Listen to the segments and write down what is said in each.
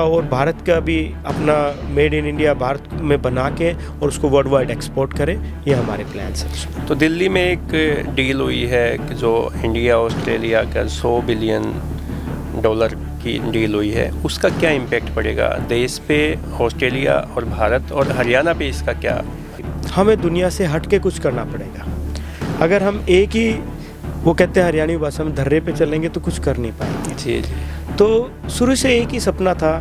और भारत का भी अपना मेड इन इंडिया भारत में बना के और उसको वर्ल्ड वाइड एक्सपोर्ट करें, ये हमारे प्लान्स हैं। तो दिल्ली में एक डील हुई है कि जो इंडिया ऑस्ट्रेलिया का $100 बिलियन की डील हुई है, उसका क्या इम्पैक्ट पड़ेगा देश पे, ऑस्ट्रेलिया और भारत और हरियाणा पे? इसका क्या? हमें दुनिया से हट के कुछ करना पड़ेगा। अगर हम एक ही, वो कहते हैं हरियाणवी भाषा में, धर्रे पे चलेंगे तो कुछ कर नहीं पाएंगे। जी जी। तो शुरू से एक ही सपना था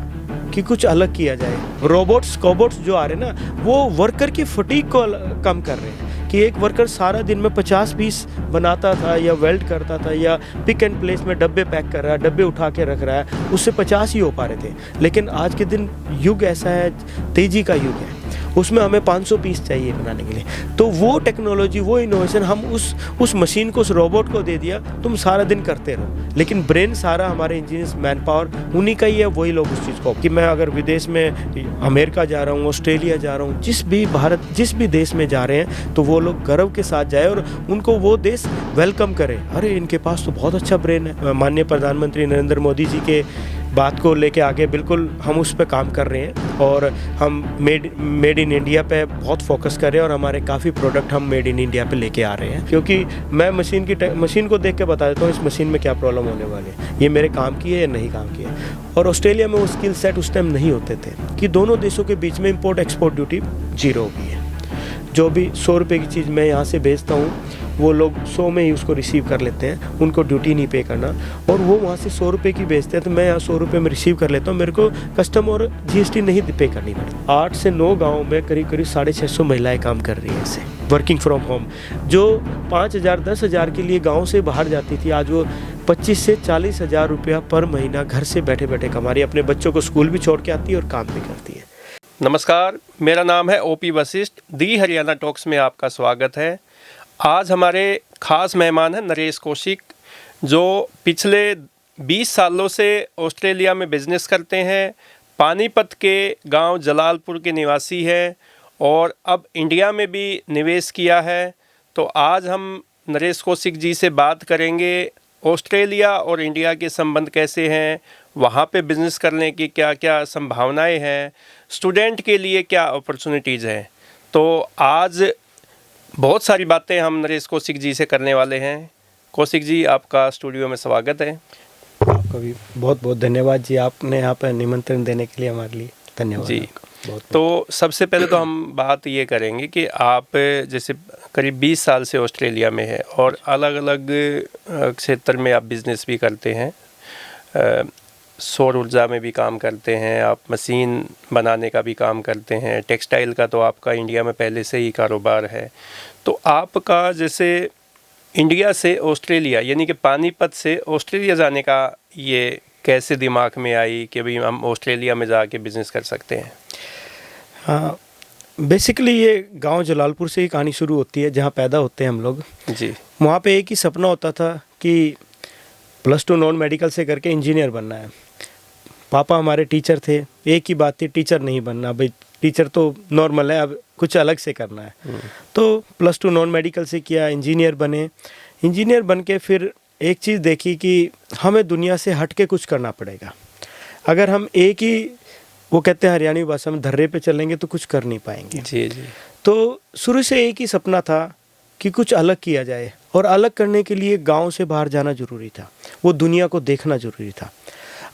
कि कुछ अलग किया जाए। रोबोट्स कोबोट्स जो आ रहे हैं ना, वो वर्कर की फटीग को कम कर रहे हैं कि एक वर्कर सारा दिन में 50 पीस बनाता था या वेल्ड करता था या पिक एंड प्लेस में डब्बे पैक कर रहा है, डब्बे उठा के रख रहा है, उससे 50 ही हो पा रहे थे। लेकिन आज के दिन युग ऐसा है, तेज़ी का युग है, उसमें हमें 500 पीस चाहिए बनाने के लिए। तो वो टेक्नोलॉजी, वो इनोवेशन हम उस मशीन को, उस रोबोट को दे दिया, तुम सारा दिन करते रहो। लेकिन ब्रेन सारा हमारे इंजीनियर्स, मैन पावर उन्हीं का ही है, वही लोग उस चीज़ को, कि मैं अगर विदेश में अमेरिका जा रहा हूँ, ऑस्ट्रेलिया जा रहा हूँ, जिस भी देश में जा रहे हैं, तो वो लोग गर्व के साथ जाए और उनको वो देश वेलकम करे। अरे इनके पास तो बहुत अच्छा ब्रेन है। माननीय प्रधानमंत्री नरेंद्र मोदी जी के बात को लेके आगे बिल्कुल हम उस पर काम कर रहे हैं और हम मेड इन इंडिया पे बहुत फोकस कर रहे हैं और हमारे काफ़ी प्रोडक्ट हम मेड इन इंडिया पे लेके आ रहे हैं। क्योंकि मैं मशीन को देख के बता देता हूँ इस मशीन में क्या प्रॉब्लम होने वाली है, ये मेरे काम की है या नहीं काम की है। और ऑस्ट्रेलिया में वो स्किल सेट उस टाइम नहीं होते थे कि दोनों देशों के बीच में इम्पोर्ट एक्सपोर्ट ड्यूटी 0 हो गई है। जो भी 100 रुपये की चीज़ मैं यहाँ से भेजता हूँ, वो लोग 100 में ही उसको रिसीव कर लेते हैं, उनको ड्यूटी नहीं पे करना। और वो वहाँ से 100 रुपये की बेचते हैं तो मैं यहाँ 100 रुपये में रिसीव कर लेता हूँ, मेरे को कस्टम और GST नहीं पे करनी पड़ती। 8 से 9 गाँव में करीब 650 महिलाएं काम कर रही हैं ऐसे, वर्किंग फ्रॉम होम। जो 5,000 10,000 के लिए गाँव से बाहर जाती थी, आज वो 25 से 40 हज़ार रुपया पर महीना घर से बैठे बैठे कमा रही है। अपने बच्चों को स्कूल भी छोड़ के आती है और काम भी करती है। नमस्कार, मेरा नाम है OP वशिष्ठ। दी हरियाणा टॉक्स में आपका स्वागत है। आज हमारे ख़ास मेहमान हैं नरेश कौशिक, जो पिछले 20 सालों से ऑस्ट्रेलिया में बिज़नेस करते हैं। पानीपत के गांव जलालपुर के निवासी हैं और अब इंडिया में भी निवेश किया है। तो आज हम नरेश कौशिक जी से बात करेंगे, ऑस्ट्रेलिया और इंडिया के संबंध कैसे हैं, वहाँ पे बिज़नेस करने की क्या क्या संभावनाएं हैं, स्टूडेंट के लिए क्या अपॉर्चुनिटीज़ हैं। तो आज बहुत सारी बातें हम नरेश कौशिक जी से करने वाले हैं। कौशिक जी, आपका स्टूडियो में स्वागत है। आपका भी बहुत बहुत धन्यवाद जी, आपने यहाँ पर निमंत्रण देने के लिए हमारे लिए धन्यवाद जी। बहुत। तो सबसे पहले तो हम बात ये करेंगे कि आप जैसे करीब 20 साल से ऑस्ट्रेलिया में है और अलग अलग क्षेत्र में आप बिज़नेस भी करते हैं। सौर ऊर्जा में भी काम करते हैं, आप मशीन बनाने का भी काम करते हैं, टेक्सटाइल का तो आपका इंडिया में पहले से ही कारोबार है। तो आपका जैसे इंडिया से ऑस्ट्रेलिया, यानी कि पानीपत से ऑस्ट्रेलिया जाने का ये कैसे दिमाग में आई कि भाई हम ऑस्ट्रेलिया में जाके बिज़नेस कर सकते हैं? हाँ, बेसिकली ये गांव जलालपुर से ही कहानी शुरू होती है, जहाँ पैदा होते हैं हम लोग जी। वहाँ पे एक ही सपना होता था कि +2 नॉन मेडिकल से करके इंजीनियर बनना है। पापा हमारे टीचर थे, एक ही बात थी, टीचर नहीं बनना भाई, टीचर तो नॉर्मल है, अब कुछ अलग से करना है। तो +2 नॉन मेडिकल से किया, इंजीनियर बने। इंजीनियर बन के फिर एक चीज़ देखी कि हमें दुनिया से हट के कुछ करना पड़ेगा। अगर हम एक ही, वो कहते हैं हरियाणवी भाषा में, धर्रे पे चलेंगे तो कुछ कर नहीं पाएंगे। जी जी। तो शुरू से एक ही सपना था कि कुछ अलग किया जाए और अलग करने के लिए गांव से बाहर जाना ज़रूरी था, वो दुनिया को देखना ज़रूरी था।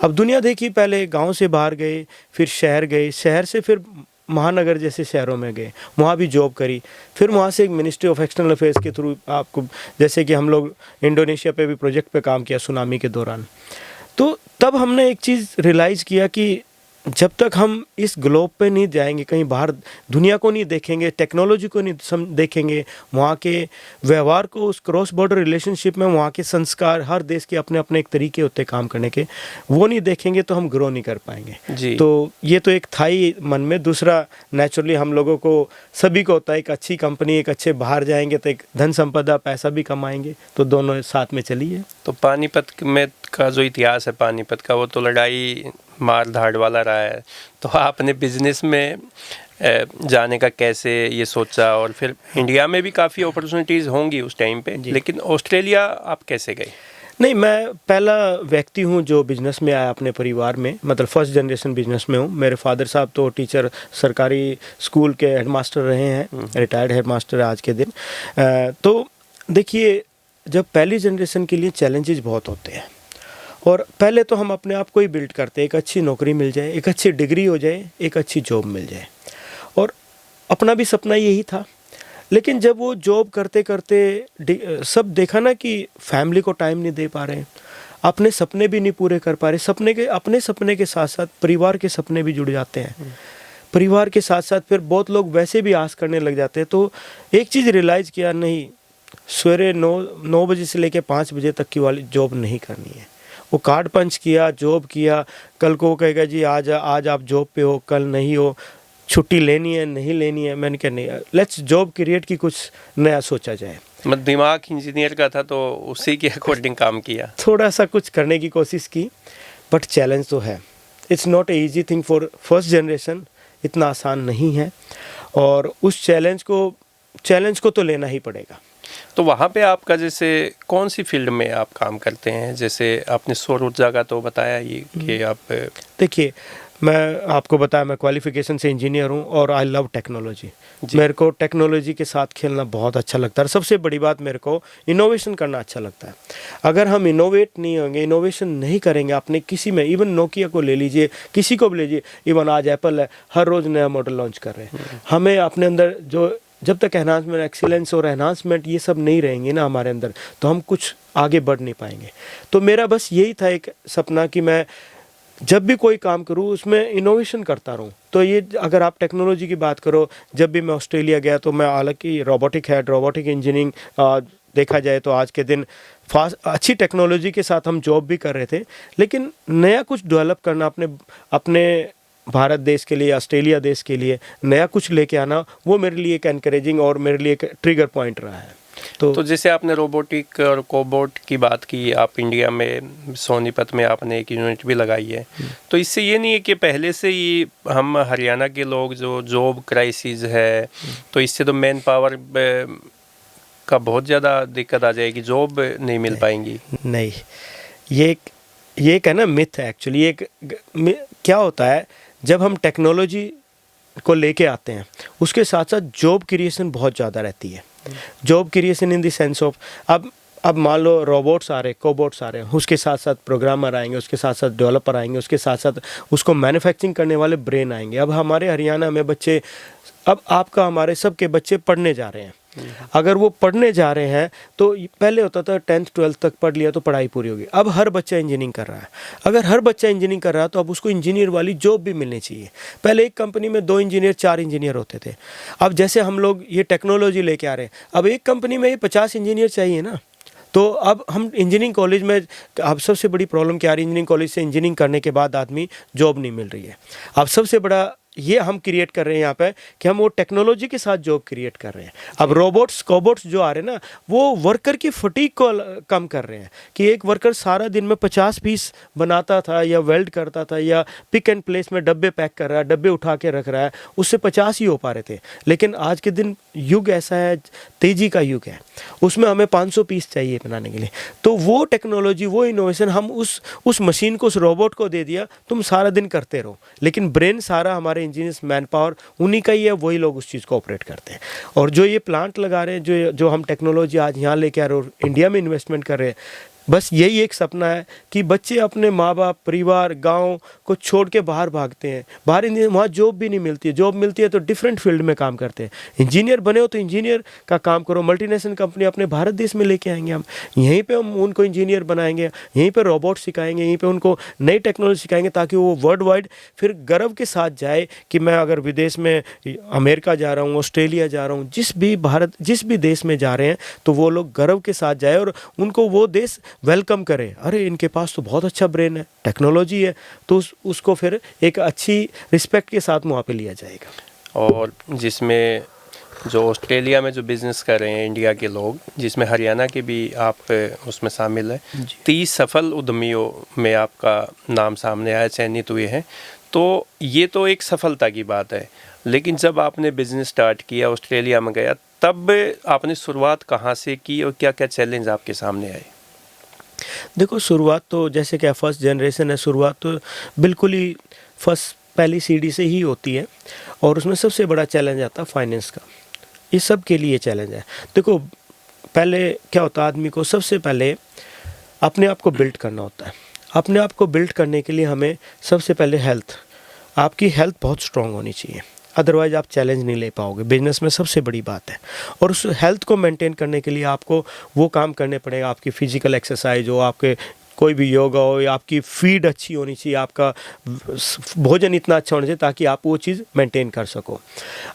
अब दुनिया देखी, पहले गांव से बाहर गए, फिर शहर गए, शहर से फिर महानगर जैसे शहरों में गए, वहाँ भी जॉब करी। फिर वहाँ से एक मिनिस्ट्री ऑफ एक्सटर्नल अफेयर्स के थ्रू, आपको जैसे कि हम लोग इंडोनेशिया पे भी प्रोजेक्ट पे काम किया सुनामी के दौरान। तो तब हमने एक चीज़ रियलाइज़ किया कि जब तक हम इस ग्लोब पे नहीं जाएंगे, कहीं बाहर दुनिया को नहीं देखेंगे, टेक्नोलॉजी को नहीं देखेंगे, वहाँ के व्यवहार को, उस क्रॉस बॉर्डर रिलेशनशिप में वहाँ के संस्कार, हर देश के अपने अपने एक तरीके होते हैं काम करने के, वो नहीं देखेंगे तो हम ग्रो नहीं कर पाएंगे जी। तो ये तो एक था ही मन में। दूसरा, नेचुरली हम लोगों को, सभी को होता है, एक अच्छी कंपनी, एक अच्छे बाहर जाएंगे तो एक धन संपदा, पैसा भी कमाएंगे, तो दोनों साथ में चली है। तो पानीपत में का जो इतिहास है पानीपत का, वो तो लड़ाई मार धाड़ वाला रहा है। तो आपने बिजनेस में जाने का कैसे ये सोचा? और फिर इंडिया में भी काफ़ी अपॉर्चुनिटीज़ होंगी उस टाइम पे, लेकिन ऑस्ट्रेलिया आप कैसे गए? नहीं, मैं पहला व्यक्ति हूँ जो बिजनेस में आया अपने परिवार में, मतलब फर्स्ट जनरेशन बिजनेस में हूँ। मेरे फादर साहब तो टीचर, सरकारी स्कूल के हेडमास्टर रहे हैं, रिटायर्ड हेडमास्टर है आज के दिन। तो देखिए, जब पहली जनरेशन के लिए चैलेंजेस बहुत होते हैं, और पहले तो हम अपने आप को ही बिल्ड करते हैं, एक अच्छी नौकरी मिल जाए, एक अच्छी डिग्री हो जाए, एक अच्छी जॉब मिल जाए, और अपना भी सपना यही था। लेकिन जब वो जॉब करते करते सब देखा ना कि फैमिली को टाइम नहीं दे पा रहे हैं, अपने सपने भी नहीं पूरे कर पा रहे, अपने सपने के साथ साथ परिवार के सपने भी जुड़ जाते हैं। परिवार के साथ साथ फिर बहुत लोग वैसे भी आस करने लग जाते हैं। तो एक चीज़ रियलाइज़ किया, नहीं, सवेरे 9 बजे से लेकर 5 बजे तक की वाली जॉब नहीं करनी है। वो कार्ड पंच किया, जॉब किया, कल को वो कहेगा जी आज आप जॉब पे हो, कल नहीं हो, छुट्टी लेनी है नहीं लेनी है। मैंने कहा नहीं, लेट्स जॉब क्रिएट की कुछ नया सोचा जाए। मतलब दिमाग इंजीनियर का था तो उसी के अकॉर्डिंग काम किया, थोड़ा सा कुछ करने की कोशिश की, बट चैलेंज तो है। It's not a easy thing for first generation, इतना आसान नहीं है, और उस चैलेंज को तो लेना ही पड़ेगा। तो वहाँ पे आपका जैसे कौन सी फील्ड में आप काम करते हैं? जैसे आपने सौर ऊर्जा का तो बताया ही कि आप, देखिए, मैं आपको बताया, मैं क्वालिफिकेशन से इंजीनियर हूँ और आई लव टेक्नोलॉजी। मेरे को टेक्नोलॉजी के साथ खेलना बहुत अच्छा लगता है। सबसे बड़ी बात, मेरे को इनोवेशन करना अच्छा लगता है। अगर हम इनोवेट नहीं होंगे, इनोवेशन नहीं करेंगे अपने किसी में, इवन नोकिया को ले लीजिए, किसी को भी लीजिए, इवन आज एप्पल है, हर रोज़ नया मॉडल लॉन्च कर रहे हैं। हमें अपने अंदर जब तक एनहांसमेंट, एक्सीलेंस और एनहांसमेंट ये सब नहीं रहेंगे ना हमारे अंदर, तो हम कुछ आगे बढ़ नहीं पाएंगे। तो मेरा बस यही था एक सपना कि मैं जब भी कोई काम करूँ उसमें इनोवेशन करता रहूँ। तो ये, अगर आप टेक्नोलॉजी की बात करो, जब भी मैं ऑस्ट्रेलिया गया तो मैं, हालांकि रोबोटिक इंजीनियरिंग देखा जाए तो आज के दिन अच्छी टेक्नोलॉजी के साथ हम जॉब भी कर रहे थे, लेकिन नया कुछ डेवलप करना अपने भारत देश के लिए, ऑस्ट्रेलिया देश के लिए नया कुछ लेके आना, वो मेरे लिए एक एनकरेजिंग और मेरे लिए एक ट्रिगर पॉइंट रहा है। तो जैसे आपने रोबोटिक और कोबोट की बात की, आप इंडिया में सोनीपत में आपने एक यूनिट भी लगाई है, तो इससे ये नहीं है कि पहले से ही हम हरियाणा के लोग जो जॉब क्राइसिस है, तो इससे तो मैन पावर का बहुत ज़्यादा दिक्कत आ जाएगी, जॉब नहीं मिल पाएंगी। नहीं, ये एक है ना, मिथ है एक्चुअली। क्या होता है, जब हम टेक्नोलॉजी को लेके आते हैं, उसके साथ साथ जॉब क्रिएशन बहुत ज़्यादा रहती है। Job creation in the sense of, अब मान लो रोबोट्स आ रहे, कोबोट्स आ रहे हैं, उसके साथ साथ प्रोग्रामर आएंगे, उसके साथ साथ डेवलपर आएंगे, उसके साथ साथ उसको मैन्युफैक्चरिंग करने वाले ब्रेन आएंगे। अब हमारे हरियाणा में बच्चे, अब आपका, हमारे सब के बच्चे पढ़ने जा रहे हैं। अगर वो पढ़ने जा रहे हैं तो पहले होता था 10th 12th तक पढ़ लिया तो पढ़ाई पूरी होगी। अब हर बच्चा इंजीनियरिंग कर रहा है। अगर हर बच्चा इंजीनियरिंग कर रहा है तो अब उसको इंजीनियर वाली जॉब भी मिलनी चाहिए। पहले एक कंपनी में 2 इंजीनियर 4 इंजीनियर होते थे। अब जैसे हम लोग ये टेक्नोलॉजी लेके आ रहे हैं, अब एक कंपनी में ये 50 इंजीनियर चाहिए ना। तो अब हम इंजीनियरिंग कॉलेज में, अब सबसे बड़ी प्रॉब्लम क्या है, इंजीनियरिंग कॉलेज से इंजीनियरिंग करने के बाद आदमी जॉब नहीं मिल रही है। अब सबसे बड़ा ये हम क्रिएट कर रहे हैं यहाँ पे कि हम वो टेक्नोलॉजी के साथ जॉब क्रिएट कर रहे हैं। अब रोबोट्स कोबोट्स जो आ रहे हैं ना, वो वर्कर की फटीग को कम कर रहे हैं। कि एक वर्कर सारा दिन में 50 पीस बनाता था या वेल्ड करता था या पिक एंड प्लेस में डब्बे पैक कर रहा है, डब्बे उठा के रख रहा है, उससे 50 ही हो पा रहे थे। लेकिन आज के दिन युग ऐसा है, तेजी का युग है, उसमें हमें 500 पीस चाहिए बनाने के लिए। तो वो टेक्नोलॉजी, वो इनोवेशन हम उस मशीन को, उस रोबोट को दे दिया, तुम सारा दिन करते रहो। लेकिन ब्रेन सारा हमारे इंजीनियर्स, मैन पावर उन्हीं का ही है, वही लोग उस चीज़ को ऑपरेट करते हैं। और जो ये प्लांट लगा रहे हैं, जो हम टेक्नोलॉजी आज यहाँ लेके आ रहे हैं और इंडिया में इन्वेस्टमेंट कर रहे हैं, बस यही एक सपना है कि बच्चे अपने माँ बाप, परिवार, गांव को छोड़ के बाहर भागते हैं। बाहर वहाँ जॉब भी नहीं मिलती है। जॉब मिलती है तो डिफरेंट फील्ड में काम करते हैं। इंजीनियर बने हो तो इंजीनियर का काम करो। मल्टीनेशनल कंपनी अपने भारत देश में लेके आएंगे हम, यहीं पे हम उनको इंजीनियर बनाएंगे, यहीं पे रोबोट सिखाएंगे, यहीं पे उनको नई टेक्नोलॉजी सिखाएंगे, ताकि वो वर्ल्ड वाइड फिर गर्व के साथ जाए कि मैं अगर विदेश में अमेरिका जा रहा हूँ, ऑस्ट्रेलिया जा रहा हूँ, जिस भी देश में जा रहे हैं, तो वो लोग गर्व के साथ जाए और उनको वो देश वेलकम करें। अरे इनके पास तो बहुत अच्छा ब्रेन है, टेक्नोलॉजी है, तो उसको फिर एक अच्छी रिस्पेक्ट के साथ वहाँ पे लिया जाएगा। और जिसमें जो ऑस्ट्रेलिया में जो बिज़नेस कर रहे हैं इंडिया के लोग, जिसमें हरियाणा के भी आप उसमें शामिल हैं, 30 सफल उद्यमियों में आपका नाम सामने आया, चयनित हुए हैं। तो ये तो एक सफलता की बात है। लेकिन जब आपने बिज़नेस स्टार्ट किया, ऑस्ट्रेलिया में गया, तब आपने शुरुआत कहाँ से की और क्या क्या चैलेंज आपके सामने आए? देखो शुरुआत तो जैसे कि फर्स्ट जनरेशन है, शुरुआत तो बिल्कुल ही फर्स्ट पहली सीढ़ी से ही होती है और उसमें सबसे बड़ा चैलेंज आता है फाइनेंस का। ये सब के लिए चैलेंज है। देखो पहले क्या होता है, आदमी को सबसे पहले अपने आप को बिल्ड करना होता है। अपने आप को बिल्ड करने के लिए हमें सबसे पहले आपकी हेल्थ बहुत स्ट्रांग होनी चाहिए, अदरवाइज आप चैलेंज नहीं ले पाओगे। बिजनेस में सबसे बड़ी बात है। और उस हेल्थ को मेंटेन करने के लिए आपको वो काम करने पड़ेगा, आपकी फिजिकल एक्सरसाइज हो, आपके कोई भी योगा हो, या आपकी फीड अच्छी होनी चाहिए, आपका भोजन इतना अच्छा होना चाहिए ताकि आप वो चीज़ मेंटेन कर सको।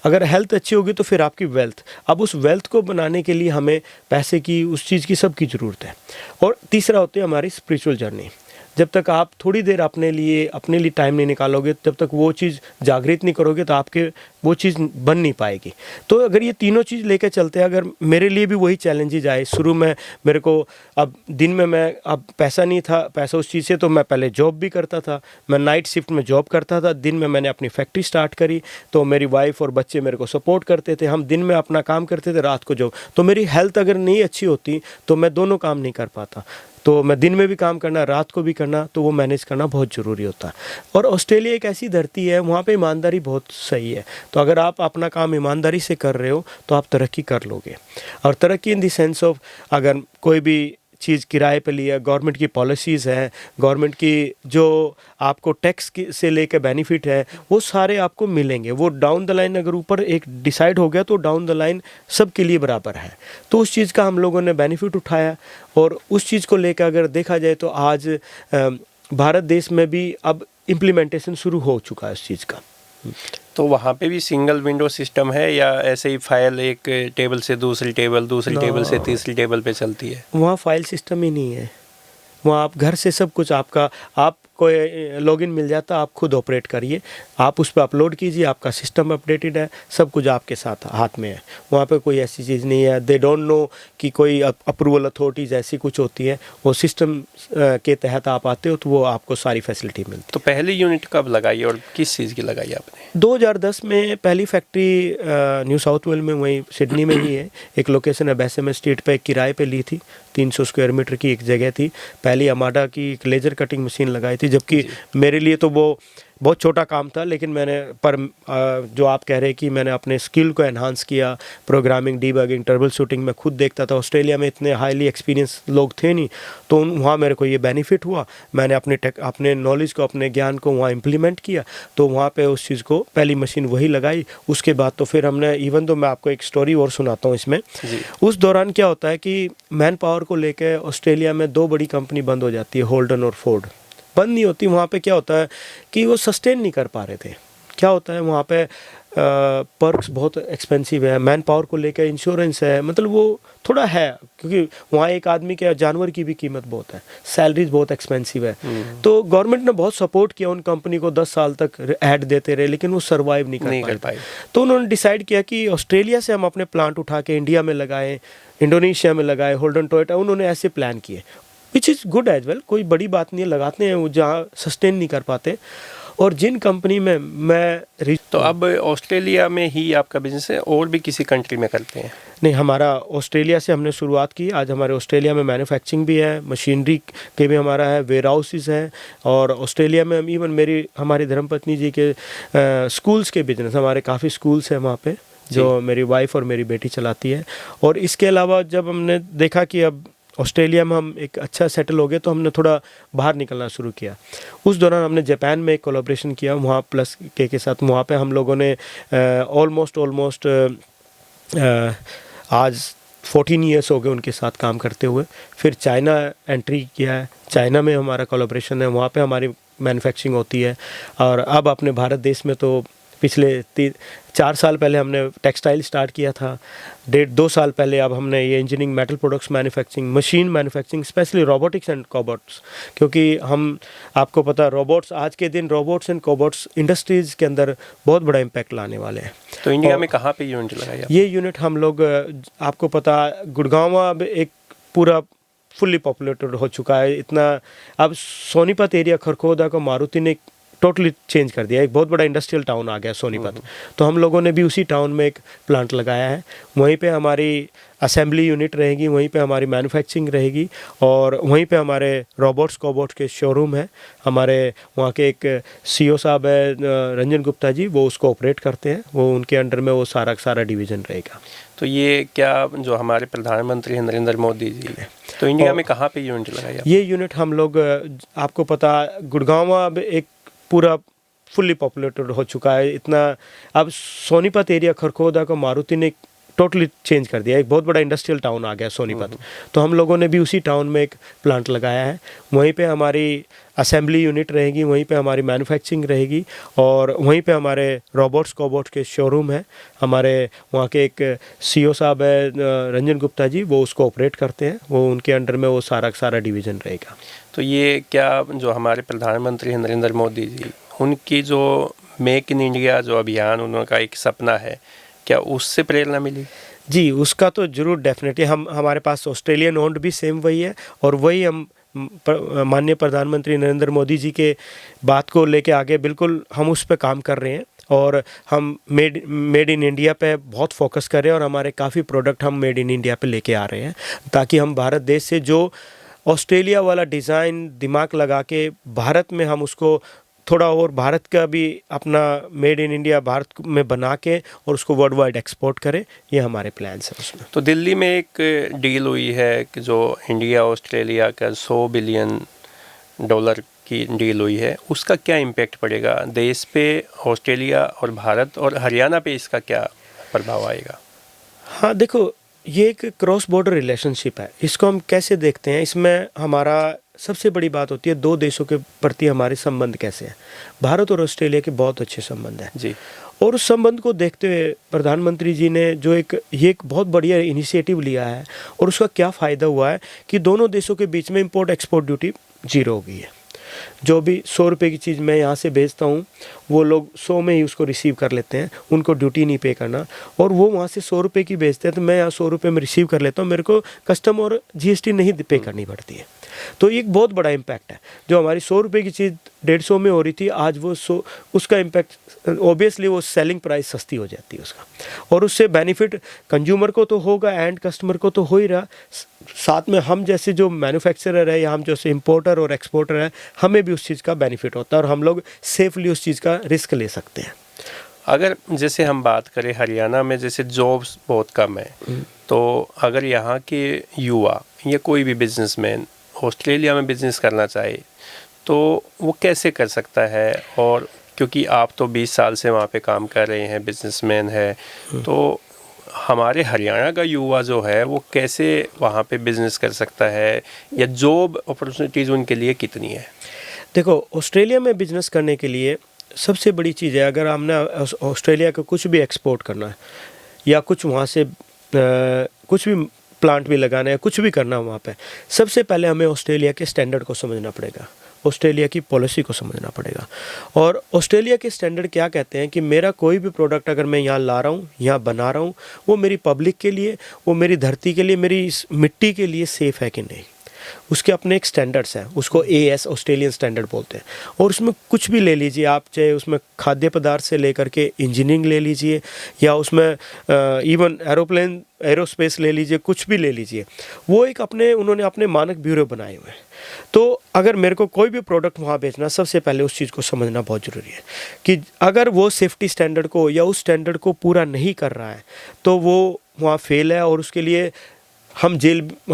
अगर हेल्थ अच्छी होगी तो फिर आपकी वेल्थ, अब उस वेल्थ को बनाने के लिए हमें पैसे की, उस चीज़ की, सबकी ज़रूरत है। और तीसरा होती है हमारी स्पिरिचुअल जर्नी। जब तक आप थोड़ी देर अपने लिए टाइम नहीं निकालोगे, जब तक वो चीज़ जागृत नहीं करोगे तो आपके वो चीज़ बन नहीं पाएगी। तो अगर ये तीनों चीज़ लेकर चलते हैं, अगर मेरे लिए भी वही चैलेंजेज आए शुरू में, मेरे को अब दिन में अब पैसा नहीं था, पैसा उस चीज़ से, तो मैं पहले जॉब भी करता था, मैं नाइट शिफ्ट में जॉब करता था। दिन में मैंने अपनी फैक्ट्री स्टार्ट करी, तो मेरी वाइफ और बच्चे मेरे को सपोर्ट करते थे, हम दिन में अपना काम करते थे, रात को जॉब। तो मेरी हेल्थ अगर नहीं अच्छी होती तो मैं दोनों काम नहीं कर पाता। तो मैं दिन में भी काम करना, रात को भी करना, तो वो मैनेज करना बहुत ज़रूरी होता है। और ऑस्ट्रेलिया एक ऐसी धरती है, वहाँ पे ईमानदारी बहुत सही है। तो अगर आप अपना काम ईमानदारी से कर रहे हो तो आप तरक्की कर लोगे। और तरक्की इन द सेंस ऑफ, अगर कोई भी चीज़ किराए पे लिया, गवर्नमेंट की पॉलिसीज़ हैं, गवर्नमेंट की जो आपको टैक्स से लेकर बेनिफिट है, वो सारे आपको मिलेंगे। वो डाउन द लाइन अगर ऊपर एक डिसाइड हो गया तो डाउन द लाइन सबके लिए बराबर है। तो उस चीज़ का हम लोगों ने बेनिफिट उठाया। और उस चीज़ को लेकर अगर देखा जाए तो आज भारत देश में भी अब इम्प्लीमेंटेशन शुरू हो चुका है इस चीज़ का। तो वहाँ पे भी सिंगल विंडो सिस्टम है या ऐसे ही फाइल एक टेबल से दूसरी टेबल से तीसरी टेबल पे चलती है? वहाँ फाइल सिस्टम ही नहीं है। वहाँ आप घर से सब कुछ आपको लॉगिन मिल जाता, आप खुद ऑपरेट करिए, आप उस पर अपलोड कीजिए, आपका सिस्टम अपडेटेड है, सब कुछ आपके साथ हाथ में है। वहाँ पे कोई ऐसी चीज़ नहीं है, दे डोंट नो कि कोई अप्रूवल अथॉरिटीज़ ऐसी कुछ होती है। वो सिस्टम के तहत आप आते हो तो वो आपको सारी फैसिलिटी मिलती तो पहली यूनिट कब लगाई और किस चीज़ की लगाई आपने? है। 2010 में पहली फैक्ट्री न्यू साउथ वेल में, वहीं सिडनी में ही है, एक लोकेशन है बैसेम स्ट्रीट पे, किराए पे ली थी। 300 स्क्वायर मीटर की एक जगह थी। पहली अमाडा की एक लेज़र कटिंग मशीन लगाई थी, जबकि मेरे लिए तो वो बहुत छोटा काम था, लेकिन जो आप कह रहे हैं कि मैंने अपने स्किल को एनहांस किया, प्रोग्रामिंग, डीबगिंग, ट्रबल शूटिंग में खुद देखता था। ऑस्ट्रेलिया में इतने हाईली एक्सपीरियंस लोग थे नहीं, तो वहाँ मेरे को ये बेनिफिट हुआ। मैंने अपने नॉलेज को, अपने ज्ञान को वहाँ इम्प्लीमेंट किया, तो वहाँ पे उस चीज़ को पहली मशीन वही लगाई। उसके बाद तो फिर हमने, इवन तो मैं आपको एक स्टोरी और सुनाता हूँ इसमें। उस दौरान क्या होता है कि मैन पावर को लेकर ऑस्ट्रेलिया में 2 बड़ी कंपनी बंद हो जाती है, होल्डन और फोर्ड। बंद नहीं होती, वहाँ पे क्या होता है कि वो सस्टेन नहीं कर पा रहे थे। क्या होता है वहाँ पे, पर्क्स बहुत एक्सपेंसिव है, मैन पावर को लेकर इंश्योरेंस है, मतलब वो थोड़ा है, क्योंकि वहाँ एक आदमी के जानवर की भी कीमत बहुत है, सैलरीज बहुत एक्सपेंसिव है। तो गवर्नमेंट ने बहुत सपोर्ट किया उन कंपनी को, 10 साल तक ऐड देते रहे, लेकिन वो सर्वाइव नहीं कर पाए। तो उन्होंने डिसाइड किया कि ऑस्ट्रेलिया से हम अपने प्लांट उठा के इंडिया में लगाएं, इंडोनेशिया में लगाए, होल्डन टोयोटा, उन्होंने ऐसे प्लान किए, which is good as well, कोई बड़ी बात नहीं है, लगाते हैं वो जहाँ सस्टेन नहीं कर पाते। और जिन कंपनी में मैं तो अब ऑस्ट्रेलिया में ही आपका बिजनेस है और भी किसी कंट्री में करते हैं? नहीं, हमारा ऑस्ट्रेलिया से हमने शुरुआत की। आज हमारे ऑस्ट्रेलिया में मैन्युफैक्चरिंग भी है, मशीनरी के भी हमारा है, वेयर हाउसेस हैं। और ऑस्ट्रेलिया में हम इवन हमारी धर्मपत्नी जी के स्कूल्स के बिजनेस, हमारे काफ़ी स्कूल्स हैं वहाँ पे, जो मेरी वाइफ और मेरी बेटी चलाती है। और इसके अलावा जब हमने देखा कि अब ऑस्ट्रेलिया में हम एक अच्छा सेटल हो गए, तो हमने थोड़ा बाहर निकलना शुरू किया। उस दौरान हमने जापान में एक कोलैबोरेशन किया, वहाँ प्लस के साथ। वहाँ पे हम लोगों ने ऑलमोस्ट आज 14 ईयर्स हो गए उनके साथ काम करते हुए। फिर चाइना एंट्री किया है, चाइना में हमारा कोलैबोरेशन है, वहाँ पे हमारी मैन्युफैक्चरिंग होती है। और अब अपने भारत देश में तो पिछले 4 साल पहले हमने टेक्सटाइल स्टार्ट किया था, 1.5-2 साल पहले अब हमने ये engineering, metal products manufacturing, machine manufacturing, specially robotics and cobots, क्योंकि आपको पता है रोबोट्स, आज के दिन रोबोट्स एंड कोबॉट्स इंडस्ट्रीज़ के अंदर बहुत बड़ा इम्पैक्ट लाने वाले हैं। तो इंडिया में कहाँ पे यूनिट लगाई? ये यूनिट हम लोग, आपको पता, गुड़गांव अब एक पूरा फुल्ली पॉपुलेटेड हो चुका है। इतना अब सोनीपत एरिया, खरखोदा को मारुति ने टोटली चेंज कर दिया। एक बहुत बड़ा इंडस्ट्रियल टाउन आ गया सोनीपत। तो हम लोगों ने भी उसी टाउन में एक प्लांट लगाया है। वहीं पे हमारी असेंबली यूनिट रहेगी, वहीं पे हमारी मैन्युफैक्चरिंग रहेगी और वहीं पे हमारे रोबोट्स कोबोट्स के शोरूम है। हमारे वहाँ के एक सीईओ साहब है रंजन गुप्ता जी, वो उसको ऑपरेट करते हैं। वो उनके अंडर में वो सारा डिवीज़न रहेगा। तो ये क्या जो हमारे प्रधानमंत्री हैं नरेंद्र मोदी जी, तो इंडिया में कहाँ पे यूनिट लगाई आपने? ये यूनिट हम लोग आपको पता गुड़गांव अब एक पूरा फुल्ली पॉपुलेटेड हो चुका है। इतना अब सोनीपत एरिया खरखोदा को मारुति ने टोटली चेंज कर दिया। एक बहुत बड़ा इंडस्ट्रियल टाउन आ गया सोनीपत। तो हम लोगों ने भी उसी टाउन में एक प्लांट लगाया है। वहीं पे हमारी असेंबली यूनिट रहेगी, वहीं पे हमारी मैन्युफैक्चरिंग रहेगी और वहीं पे हमारे रोबोट्स कोबोट्स के शोरूम है। हमारे वहाँ के एक सीईओ साहब है रंजन गुप्ता जी, वो उसको ऑपरेट करते हैं। वो उनके अंडर में वो सारा डिवीज़न रहेगा। तो ये क्या जो हमारे प्रधानमंत्री हैं नरेंद्र मोदी जी, उनकी जो मेक इन इंडिया जो अभियान उनका एक सपना है, क्या उससे प्रेरणा मिली? जी, उसका तो ज़रूर डेफिनेटली हमारे पास ऑस्ट्रेलियन ओन्ड भी सेम वही है और वही हम माननीय प्रधानमंत्री नरेंद्र मोदी जी के बात को लेके आगे बिल्कुल हम उस पे काम कर रहे हैं और हम मेड इन इंडिया पे बहुत फोकस कर रहे हैं और हमारे काफ़ी प्रोडक्ट हम मेड इन इंडिया पे लेके आ रहे हैं, ताकि हम भारत देश से जो ऑस्ट्रेलिया वाला डिज़ाइन दिमाग लगा के भारत में हम उसको थोड़ा और भारत का भी अपना मेड इन इंडिया भारत में बना के और उसको वर्ल्ड वाइड एक्सपोर्ट करें, ये हमारे प्लान्स हैं उसमें। तो दिल्ली में एक डील हुई है कि जो इंडिया ऑस्ट्रेलिया का $100 बिलियन की डील हुई है, उसका क्या इम्पैक्ट पड़ेगा देश पे, ऑस्ट्रेलिया और भारत और हरियाणा पे इसका क्या प्रभाव आएगा? हाँ देखो, ये एक क्रॉस बॉर्डर रिलेशनशिप है। इसको हम कैसे देखते हैं, इसमें हमारा सबसे बड़ी बात होती है दो देशों के प्रति हमारे संबंध कैसे हैं। भारत और ऑस्ट्रेलिया के बहुत अच्छे संबंध हैं जी। और उस संबंध को देखते हुए प्रधानमंत्री जी ने जो ये एक बहुत बढ़िया इनिशिएटिव लिया है और उसका क्या फ़ायदा हुआ है कि दोनों देशों के बीच में इम्पोर्ट एक्सपोर्ट ड्यूटी 0 हो गई है। जो भी 100 रुपये की चीज़ मैं यहाँ से भेजता हूँ, वो लोग 100 में ही उसको रिसीव कर लेते हैं, उनको ड्यूटी नहीं पे करना। और वो वहाँ से 100 रुपये की भेजते हैं तो मैं यहाँ 100 रुपये में रिसीव कर लेता हूँ, मेरे को कस्टम और जीएसटी नहीं पे करनी पड़ती है। तो एक बहुत बड़ा इम्पैक्ट है। जो हमारी 100 रुपये की चीज़ 150 में हो रही थी, आज वो 100, उसका इम्पैक्ट ऑब्वियसली वो सेलिंग प्राइस सस्ती हो जाती है उसका, और उससे बेनिफिट कंज्यूमर को तो होगा, एंड कस्टमर को तो हो ही रहा, साथ में हम जैसे जो मैन्युफैक्चरर है या हम जैसे इंपोर्टर और एक्सपोर्टर है, हमें भी उस चीज़ का बेनिफिट होता है और हम लोग सेफली उस चीज़ का रिस्क ले सकते हैं। अगर जैसे हम बात करें हरियाणा में जैसे जॉब्स बहुत कम है, तो अगर यहाँ के युवा या कोई भी बिजनेसमैन ऑस्ट्रेलिया में बिजनेस करना चाहे तो वो कैसे कर सकता है? और क्योंकि आप तो 20 साल से वहाँ पे काम कर रहे हैं, बिजनेसमैन है, तो हमारे हरियाणा का युवा जो है वो कैसे वहाँ पे बिजनेस कर सकता है, या जॉब अपॉर्चुनिटीज़ उनके लिए कितनी है? देखो, ऑस्ट्रेलिया में बिजनेस करने के लिए सबसे बड़ी चीज़ है, अगर हमने ऑस्ट्रेलिया का कुछ भी एक्सपोर्ट करना है या कुछ वहाँ से कुछ भी प्लांट भी लगाना है, कुछ भी करना वहाँ पे, सबसे पहले हमें ऑस्ट्रेलिया के स्टैंडर्ड को समझना पड़ेगा, ऑस्ट्रेलिया की पॉलिसी को समझना पड़ेगा। और ऑस्ट्रेलिया के स्टैंडर्ड क्या कहते हैं कि मेरा कोई भी प्रोडक्ट अगर मैं यहाँ ला रहा हूँ, यहाँ बना रहा हूँ, वो मेरी पब्लिक के लिए, वो मेरी धरती के लिए, मेरी इस मिट्टी के लिए सेफ़ है कि नहीं, उसके अपने एक स्टैंडर्ड्स हैं। उसको AS ऑस्ट्रेलियन स्टैंडर्ड बोलते हैं। और उसमें कुछ भी ले लीजिए आप, चाहे उसमें खाद्य पदार्थ से लेकर के इंजीनियरिंग ले लीजिए या उसमें इवन एरोस्पेस ले लीजिए, कुछ भी ले लीजिए, वो एक उन्होंने अपने मानक ब्यूरो बनाए हुए हैं। तो अगर मेरे को कोई भी प्रोडक्ट वहाँ बेचना, सबसे पहले उस चीज़ को समझना बहुत ज़रूरी है कि अगर वो सेफ्टी स्टैंडर्ड को या उस स्टैंडर्ड को पूरा नहीं कर रहा है तो वो वहाँ फेल है, और उसके लिए हम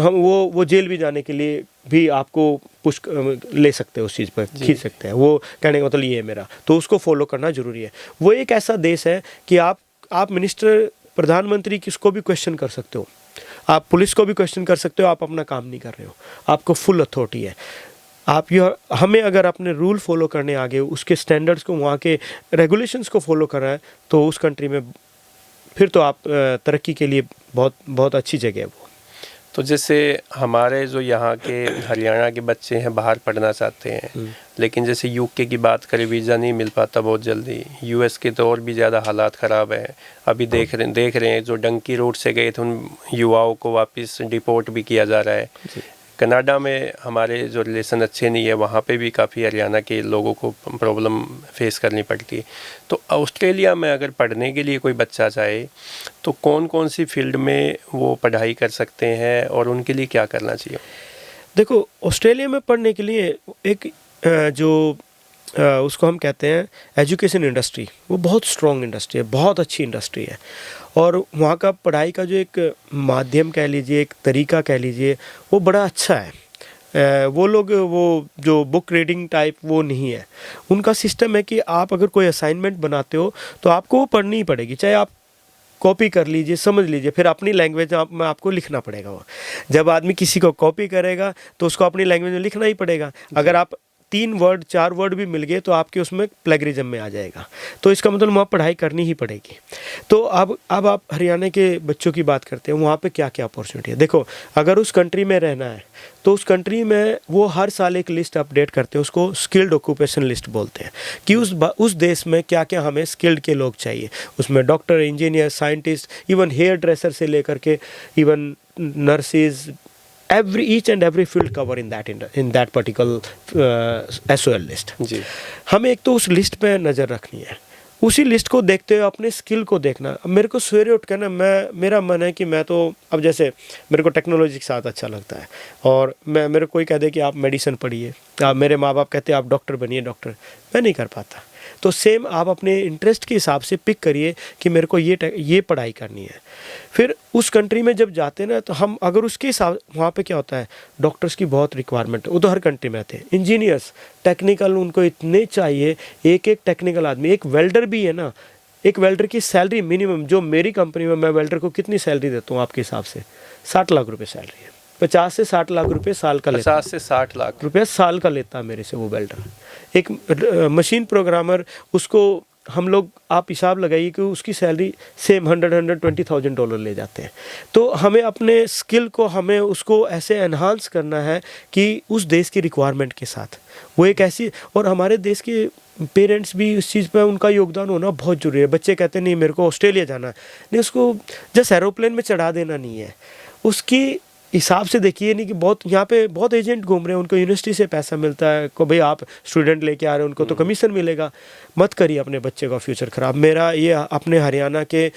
वो जेल भी जाने के लिए भी आपको पुश ले सकते हैं, उस चीज़ पर खींच सकते हैं। वो कहने का मतलब ये है मेरा, तो उसको फॉलो करना ज़रूरी है। वो एक ऐसा देश है कि आप मिनिस्टर, प्रधानमंत्री किसको भी क्वेश्चन कर सकते हो, आप पुलिस को भी क्वेश्चन कर सकते हो, आप अपना काम नहीं कर रहे हो, आपको फुल अथॉरिटी है। हमें अगर अपने रूल फॉलो करने आगे, उसके स्टैंडर्ड्स को, वहाँ के रेगुलेशंस को फॉलो करना है, तो उस कंट्री में फिर तो आप तरक्की के लिए बहुत बहुत अच्छी जगह है वो। तो जैसे हमारे जो यहाँ के हरियाणा के बच्चे हैं बाहर पढ़ना चाहते हैं, लेकिन जैसे UK की बात करें, वीज़ा नहीं मिल पाता बहुत जल्दी। US के तो और भी ज़्यादा हालात ख़राब है। अभी देख रहे हैं जो डंकी रोड से गए थे उन युवाओं को वापस डिपोर्ट भी किया जा रहा है। कनाडा में हमारे जो रिलेशन अच्छे नहीं है, वहाँ पे भी काफ़ी हरियाणा के लोगों को प्रॉब्लम फेस करनी पड़ती है। तो ऑस्ट्रेलिया में अगर पढ़ने के लिए कोई बच्चा चाहे तो कौन कौन सी फील्ड में वो पढ़ाई कर सकते हैं और उनके लिए क्या करना चाहिए? देखो, ऑस्ट्रेलिया में पढ़ने के लिए एक उसको हम कहते हैं एजुकेशन इंडस्ट्री, वो बहुत स्ट्रॉन्ग इंडस्ट्री है, बहुत अच्छी इंडस्ट्री है। और वहाँ का पढ़ाई का जो एक माध्यम कह लीजिए, एक तरीका कह लीजिए, वो बड़ा अच्छा है। वो लोग वो जो बुक रीडिंग टाइप वो नहीं है। उनका सिस्टम है कि आप अगर कोई असाइनमेंट बनाते हो तो आपको वो पढ़नी ही पड़ेगी, चाहे आप कॉपी कर लीजिए, समझ लीजिए, फिर अपनी लैंग्वेज में आपको लिखना पड़ेगा। वो जब आदमी किसी को कॉपी करेगा तो उसको अपनी लैंग्वेज में लिखना ही पड़ेगा। अगर आप 3 वर्ड 4 वर्ड भी मिल गए तो आपके उसमें प्लेगरिज्म में आ जाएगा। तो इसका मतलब वहाँ पढ़ाई करनी ही पड़ेगी। तो अब आप हरियाणा के बच्चों की बात करते हैं, वहाँ पे क्या क्या अपॉर्चुनिटी है। देखो, अगर उस कंट्री में रहना है तो उस कंट्री में वो हर साल एक लिस्ट अपडेट करते हैं, उसको स्किल्ड ऑक्यूपेशन लिस्ट बोलते हैं, कि उस देश में क्या क्या हमें स्किल्ड के लोग चाहिए। उसमें doctor, engineer, scientist, even hair dresser से लेकर के even nurses, each and every field cover in that particular SOL list। जी। हमें एक तो उस लिस्ट पे नज़र रखनी है, उसी लिस्ट को देखते हुए अपने स्किल को देखना। अब मेरे को सवेरे उठ कर ना, मेरा मन है कि मैं तो अब जैसे मेरे को टेक्नोलॉजी के साथ अच्छा लगता है, और मेरे कोई कह दे कि आप मेडिसिन पढ़िए, मेरे माँ बाप कहते हैं आप डॉक्टर बनिए, डॉक्टर मैं नहीं कर पाता। तो सेम आप अपने इंटरेस्ट के हिसाब से पिक करिए कि मेरे को ये पढ़ाई करनी है। फिर उस कंट्री में जब जाते हैं ना, तो हम अगर उसके हिसाब, वहाँ पे क्या होता है, डॉक्टर्स की बहुत रिक्वायरमेंट है, वो तो हर कंट्री में आते हैं। इंजीनियर्स, टेक्निकल, उनको इतने चाहिए, एक एक टेक्निकल आदमी। एक वेल्डर भी है ना, एक वेल्डर की सैलरी मिनिमम, जो मेरी कंपनी में मैं वेल्डर को कितनी सैलरी देता हूँ आपके हिसाब से, 60 लाख रुपये सैलरी है। 50 से 60 लाख रुपये साल का लेता है। 50 से 60 लाख रुपये साल का लेता है मेरे से वो वेल्डर। एक मशीन प्रोग्रामर, उसको हम लोग, आप हिसाब लगाइए कि उसकी सैलरी सेम $120,000 ले जाते हैं। तो हमें अपने स्किल को, हमें उसको ऐसे एनहांस करना है कि उस देश की रिक्वायरमेंट के साथ वो एक ऐसी, और हमारे देश के पेरेंट्स भी इस चीज़ पर, उनका योगदान होना बहुत ज़रूरी है। बच्चे कहते हैं नहीं मेरे को ऑस्ट्रेलिया जाना है, नहीं, उसको जस्ट एरोप्लेन में चढ़ा देना नहीं है, उसकी हिसाब से देखिए। नहीं कि बहुत यहाँ पे बहुत एजेंट घूम रहे हैं, उनको यूनिवर्सिटी से पैसा मिलता है, को भाई आप स्टूडेंट लेके आ रहे हैं, उनको तो कमीशन मिलेगा। मत करिए अपने बच्चे का फ्यूचर ख़राब। मेरा ये अपने हरियाणा के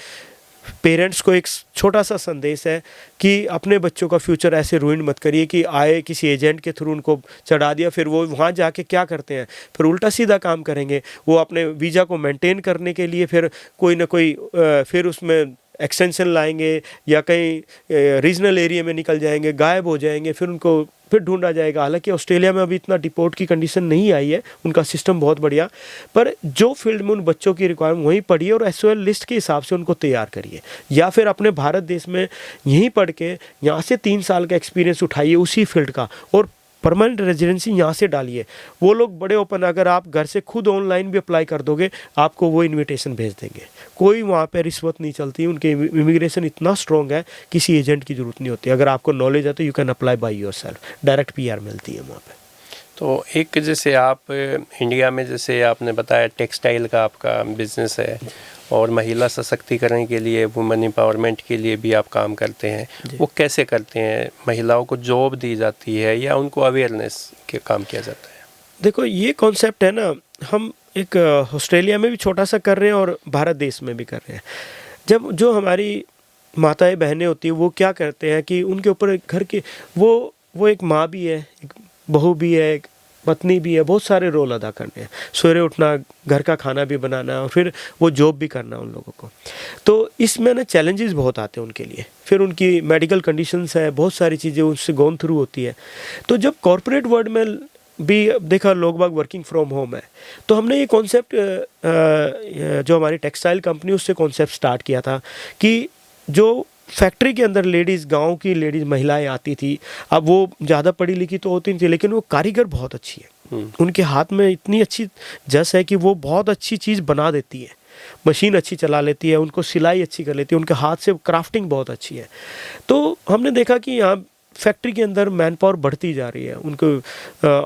पेरेंट्स को एक छोटा सा संदेश है कि अपने बच्चों का फ्यूचर ऐसे रूइन मत करिए कि आए किसी एजेंट के थ्रू उनको चढ़ा दिया, फिर वो वहाँ जाके क्या करते हैं, फिर उल्टा सीधा काम करेंगे। वो अपने वीज़ा को मेंटेन करने के लिए फिर कोई ना कोई फिर उसमें एक्सटेंशन लाएंगे, या कहीं रीजनल एरिया में निकल जाएंगे, गायब हो जाएंगे, फिर उनको फिर ढूंढा जाएगा। हालांकि ऑस्ट्रेलिया में अभी इतना डिपोर्ट की कंडीशन नहीं आई है, उनका सिस्टम बहुत बढ़िया। पर जो फील्ड में उन बच्चों की रिक्वायरमेंट, वहीं पढ़िए और SOL लिस्ट के हिसाब से उनको तैयार करिए, या फिर अपने भारत देश में यहीं पढ़ के यहाँ से 3 साल का एक्सपीरियंस उठाइए उसी फील्ड का, और परमानेंट रेजिडेंसी यहाँ से डालिए। वो लोग बड़े ओपन, अगर आप घर से खुद ऑनलाइन भी अप्लाई कर दोगे, आपको वो इनविटेशन भेज देंगे। कोई वहाँ पे रिश्वत नहीं चलती, उनके इमिग्रेशन इतना स्ट्रॉन्ग है, किसी एजेंट की ज़रूरत नहीं होती। अगर आपको नॉलेज है तो you can apply by yourself, direct PR मिलती है वहाँ पे। तो एक जैसे आप इंडिया में, जैसे आपने बताया टेक्सटाइल का आपका बिजनेस है, और महिला सशक्तिकरण के लिए, वुमेन एम्पावरमेंट के लिए भी आप काम करते हैं, वो कैसे करते हैं? महिलाओं को जॉब दी जाती है या उनको अवेयरनेस के काम किया जाता है? देखो, ये कॉन्सेप्ट है ना, हम एक ऑस्ट्रेलिया में भी छोटा सा कर रहे हैं और भारत देश में भी कर रहे हैं। जब जो हमारी माताएं बहनें होती है, वो क्या करते हैं कि उनके ऊपर घर के वो एक माँ भी है, एक बहू भी है, एक पत्नी भी है, बहुत सारे रोल अदा करने हैं। सवेरे उठना, घर का खाना भी बनाना, और फिर वो जॉब भी करना उन लोगों को। तो इसमें ना चैलेंजेस बहुत आते हैं उनके लिए। फिर उनकी मेडिकल कंडीशंस है, बहुत सारी चीज़ें उससे गोन थ्रू होती है। तो जब कॉरपोरेट वर्ल्ड में भी देखा लोग बाग वर्किंग फ्रॉम होम है, तो हमने ये कॉन्सेप्ट जो हमारी टेक्सटाइल कंपनी, उससे कॉन्सेप्ट स्टार्ट किया था कि जो फैक्ट्री के अंदर लेडीज़, गांव की लेडीज़ महिलाएं आती थी, अब वो ज़्यादा पढ़ी लिखी तो होती नहीं थी, लेकिन वो कारीगर बहुत अच्छी है। उनके हाथ में इतनी अच्छी जस है कि वो बहुत अच्छी चीज़ बना देती है, मशीन अच्छी चला लेती है, उनको सिलाई अच्छी कर लेती है, उनके हाथ से क्राफ्टिंग बहुत अच्छी है। तो हमने देखा कि यहाँ फैक्ट्री के अंदर मैन पावर बढ़ती जा रही है, उनको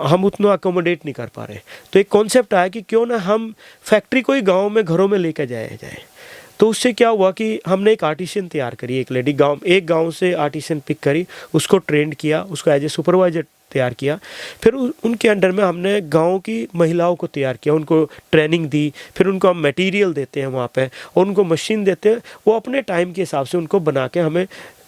हम उतना अकोमोडेट नहीं कर पा रहे। तो एक कॉन्सेप्ट आया कि क्यों ना हम फैक्ट्री को ही गाँव में, घरों में लेकर जाया जाए। तो उससे क्या हुआ कि हमने एक आर्टिशियन तैयार करी, एक लेडी एक गांव से आर्टिशियन पिक करी, उसको ट्रेंड किया, उसको एज ए सुपरवाइजर तैयार किया। फिर उनके अंडर में हमने गांव की महिलाओं को तैयार किया, उनको ट्रेनिंग दी, फिर उनको हम मटेरियल देते हैं वहाँ पे और उनको मशीन देते हैं, वो अपने टाइम के हिसाब से उनको बना के हमें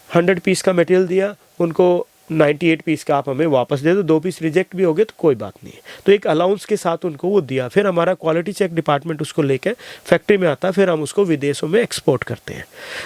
100 पीस का मटेरियल दिया, उनको 98 पीस का आप हमें वापस दे दो, 2 पीस रिजेक्ट भी हो गए तो कोई बात नहीं है। तो एक अलाउंस के साथ उनको वो दिया। फिर हमारा क्वालिटी चेक डिपार्टमेंट उसको लेकर फैक्ट्री में आता है, फिर हम उसको विदेशों में एक्सपोर्ट करते हैं।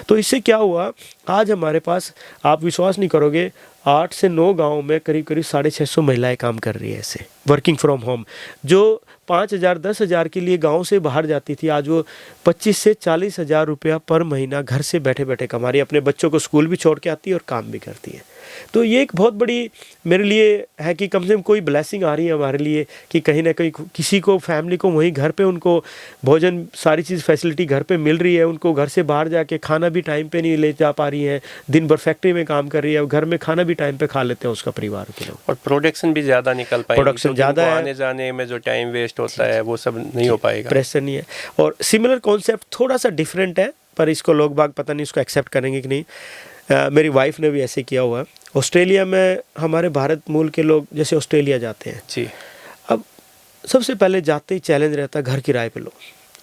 तो इससे क्या हुआ, आज हमारे पास, आप विश्वास नहीं करोगे, 8 से 9 गाँव में करीब करीब 650 महिलाएं काम कर रही है ऐसे वर्किंग फ्रॉम होम। जो 5,000 10,000 के लिए गांव से बाहर जाती थी, आज वो 25 से 40 हज़ार रुपया पर महीना घर से बैठे बैठे कमा रही है, अपने बच्चों को स्कूल भी छोड़ के आती है और काम भी करती है। तो ये एक बहुत बड़ी मेरे लिए है कि कम से कम कोई ब्लेसिंग आ रही है हमारे लिए कि कहीं ना कहीं किसी को, फैमिली को वहीं घर पे उनको भोजन, सारी चीज़ फैसिलिटी घर पे मिल रही है, उनको घर से बाहर जाके खाना भी टाइम पे नहीं ले जा पा रही है, दिन भर फैक्ट्री में काम कर रही है, घर में खाना भी टाइम पे खा लेते हैं उसका परिवार के लोग, और प्रोडक्शन भी ज़्यादा निकल पाएंगे। प्रोडक्शन ज़्यादा है, आने जाने में जो टाइम वेस्ट होता है वो सब नहीं हो पाएगा, प्रेशर नहीं है। और सिमिलर कॉन्सेप्ट थोड़ा सा डिफरेंट है, पर इसको लोग बाग पता नहीं इसको एक्सेप्ट करेंगे कि नहीं। मेरी वाइफ ने भी ऐसे किया हुआ है। ऑस्ट्रेलिया में हमारे भारत मूल के लोग जैसे ऑस्ट्रेलिया जाते हैं जी, अब सबसे पहले जाते ही चैलेंज रहता है घर किराए पे लो,